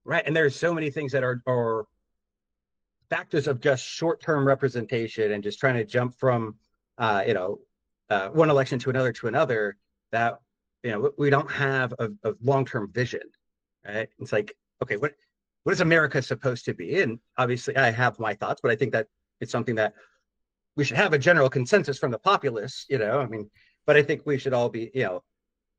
Right. And there's so many things that are factors of just short-term representation and just trying to jump from, one election to another that, we don't have a long-term vision, right? It's like, okay, what is America supposed to be? And obviously I have my thoughts, but I think that it's something that we should have a general consensus from the populace, I mean, but I think we should all be,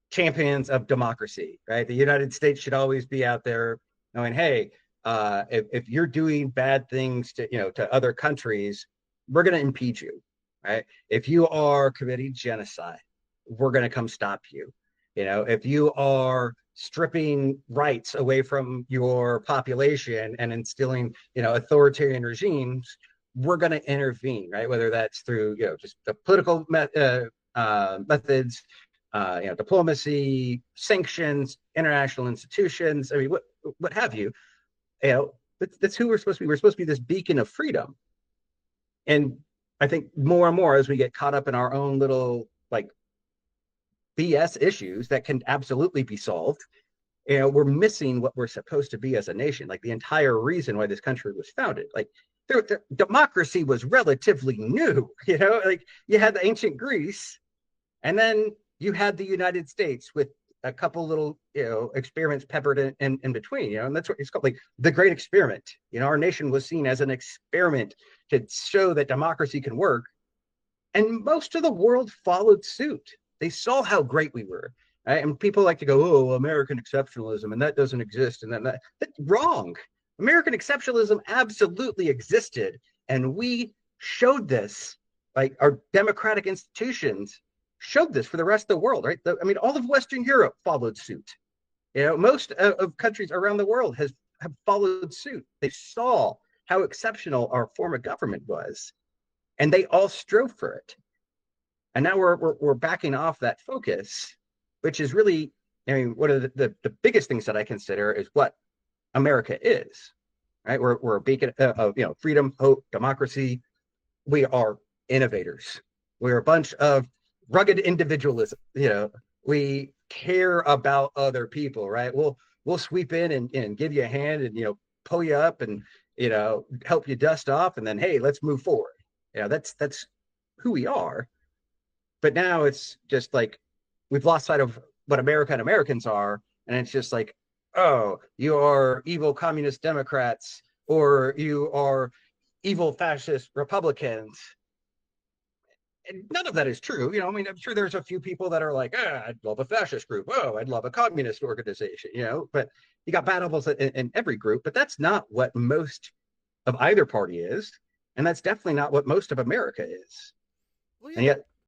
champions of democracy, right? The United States should always be out there knowing, hey, if you're doing bad things to other countries, we're going to impede you, right? If you are committing genocide, we're going to come stop you. If you are stripping rights away from your population and instilling, authoritarian regimes, we're going to intervene, right? Whether that's through, just the political methods, diplomacy, sanctions, international institutions. I mean, what have you? That's who we're supposed to be. We're supposed to be this beacon of freedom. And I think more and more as we get caught up in our own little like BS issues that can absolutely be solved, we're missing what we're supposed to be as a nation. Like the entire reason why this country was founded. Like democracy was relatively new. Like you had the ancient Greece, and then you had the United States with a couple little, experiments peppered in between, and that's what it's called, like the Great Experiment. Our nation was seen as an experiment to show that democracy can work, and most of the world followed suit. They saw how great we were, right? And people like to go, "Oh, American exceptionalism," and that doesn't exist, and that's wrong. American exceptionalism absolutely existed, and we showed this. Like our democratic institutions showed this for the rest of the world, right? I mean, all of Western Europe followed suit. Most of countries around the world have followed suit. They saw how exceptional our form of government was, and they all strove for it. And now we're backing off that focus, which is really, I mean, one of the biggest things that I consider is what America is, right? We're a beacon of freedom, hope, democracy. We are innovators. We're a bunch of rugged individualism. We care about other people, right? We'll sweep in and give you a hand and pull you up and help you dust off, and then hey, let's move forward. That's who we are. But now it's just like we've lost sight of what America and Americans are, and it's just like, oh, you are evil communist Democrats, or you are evil fascist Republicans. And none of that is true. I mean, I'm sure there's a few people that are like, I'd love a fascist group. Oh, I'd love a communist organization, but you got bad apples in every group, but that's not what most of either party is. And that's definitely not what most of America is. Well, And yeah, yet